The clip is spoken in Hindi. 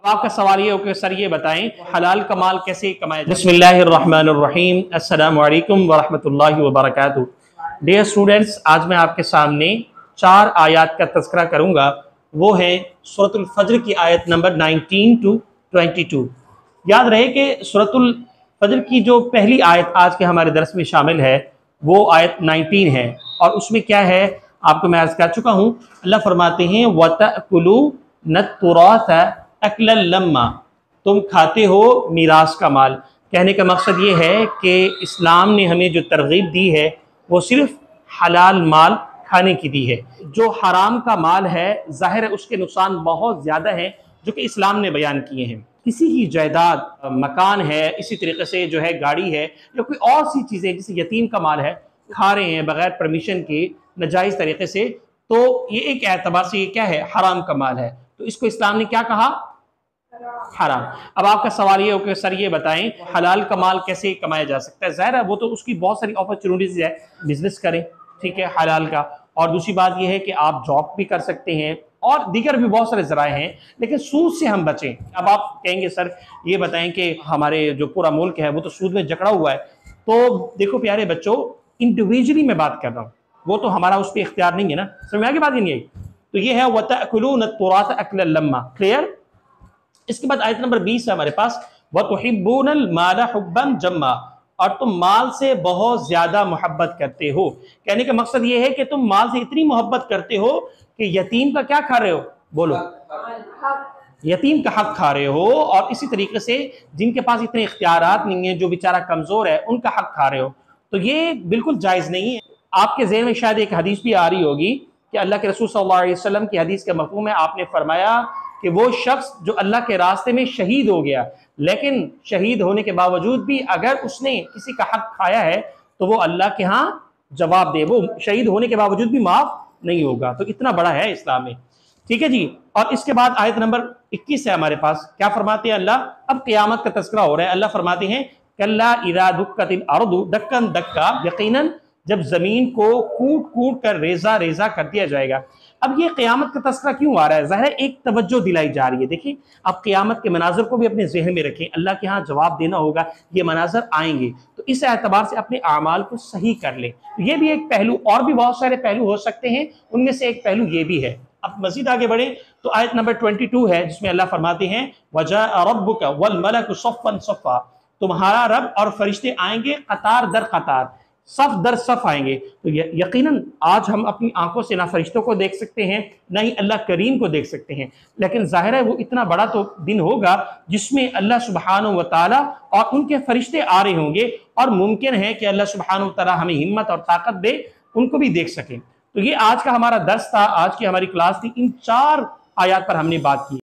आपका सवाल ये हो कि सर ये बताएं हलाल कमाल कैसे कमाया जाए। बिस्मिल्लाहिर्रहमानिर्रहीम, अस्सलामु अलैकुम वरहमतुल्लाहि वबरकातुहू। डियर स्टूडेंट्स, आज मैं आपके सामने 4 आयत का तज़किरा करूंगा। वो है सूरतुल फज्र की आयत नंबर 19 to 22। याद रहे कि सूरतुल फज्र की जो पहली आयत आज के हमारे दर्स में शामिल है वो आयत 19 है, और उसमें क्या है आपको मैं अर्ज़ कर चुका हूँ। अल्लाह फरमाते हैं वतअकुलू नत्तुराथ अकलन लम्मा, तुम खाते हो मीरास का माल। कहने का मकसद ये है कि इस्लाम ने हमें जो तरगीब दी है वो सिर्फ हलाल माल खाने की दी है। जो हराम का माल है ज़ाहिर है उसके नुकसान बहुत ज़्यादा हैं जो कि इस्लाम ने बयान किए हैं। किसी की जायदाद, मकान है, इसी तरीके से जो है गाड़ी है या कोई और सी चीज़ें, जैसे यतीम का माल है, खा रहे हैं बगैर परमिशन के नाजायज़ तरीके से, तो ये एक एतबार से ये क्या है, हराम का माल है। तो इसको इस्लाम ने क्या कहा, हराम। अब आपका सवाल ये हो कि सर ये बताएं हलाल का माल कैसे कमाया जा सकता है। ज़ाहिर है वो तो उसकी बहुत सारी अपॉर्चुनिटीज़ है, बिजनेस करें, ठीक है, हलाल का। और दूसरी बात ये है कि आप जॉब भी कर सकते हैं और दीगर भी बहुत सारे ज़राए हैं, लेकिन सूद से हम बचें। अब आप कहेंगे सर ये बताएं कि हमारे जो पूरा मुल्क है वो तो सूद में जकड़ा हुआ है। तो देखो प्यारे बच्चों, इंडिविजुअली मैं बात कर रहा हूँ, वो तो हमारा उस पर इख्तियार नहीं है ना। समझ में आगे बात ही नहीं आई। तो ये है वतअकुलून तुराथ अकलन लम्मा, क्लियर। इसके बाद आयत नंबर 20 है हमारे पास, वतुहिब्बूनल माला हुब्बन जम्मा, और तुम माल से बहुत ज्यादा मोहब्बत करते हो। कहने का मकसद ये है कि तुम माल से इतनी मोहब्बत करते हो कि यतीम का क्या खा रहे हो, बोलो, यतीम का हक खा रहे हो। और इसी तरीके से जिनके पास इतने इख्तियारात नहीं है, जो बेचारा कमजोर है, उनका हक खा रहे हो। तो ये बिल्कुल जायज नहीं है। आपके ज़हन में शायद एक हदीस भी आ रही होगी कि अल्लाह के रसूल सल्लल्लाहु अलैहि वसल्लम की हदीस का मफ़हूम है, आपने फरमाया कि वो शख्स जो अल्लाह के रास्ते में शहीद हो गया, लेकिन शहीद होने के बावजूद भी अगर उसने किसी का हक खाया है तो वो अल्लाह के यहाँ जवाब दे, वो शहीद होने के बावजूद भी माफ नहीं होगा। तो इतना बड़ा है इस्लाम में, ठीक है जी। और इसके बाद आयत नंबर 21 है हमारे पास, क्या फरमाते हैं अल्लाह, अब क़यामत का तज़किरा हो रहा है। अल्लाह फरमाते हैं कल्ला इज़ा दुक्कतिल अर्दु दक्कन दक्का, यकीनन जब जमीन को कूट कूट कर रेजा रेजा कर दिया जाएगा। अब ये क़यामत का तज़किरा क्यों आ रहा है, ज़ाहिर एक तवज्जो दिलाई जा रही है। देखिए आप क़यामत के मनाज़र को भी अपने ज़हन में रखें, अल्लाह के यहाँ जवाब देना होगा, ये मनाज़र आएंगे, तो इस एतबार से अपने आमाल को सही कर लें। ये भी एक पहलू, और भी बहुत सारे पहलू हो सकते हैं, उनमें से एक पहलू ये भी है। अब मजीद आगे बढ़े तो आयत नंबर 22 है, जिसमें अल्लाह फरमाते हैं वजाअ रब्बुका वल मलकु सफ़्फ़न सफ़्फ़ा, तुम्हारा रब और फरिश्ते आएंगे कतार दर कतार, सफ दर सफ आएंगे। तो यकीनन आज हम अपनी आंखों से ना फरिश्तों को देख सकते हैं, ना ही अल्लाह करीम को देख सकते हैं, लेकिन जाहिर है वो इतना बड़ा तो दिन होगा जिसमें अल्लाह सुब्हानहू व तआला और उनके फरिश्ते आ रहे होंगे, और मुमकिन है कि अल्लाह सुब्हानहू व तआला हमें हिम्मत और ताकत दे उनको भी देख सकें। तो ये आज का हमारा दर्स था, आज की हमारी क्लास थी। इन 4 आयत पर हमने बात की।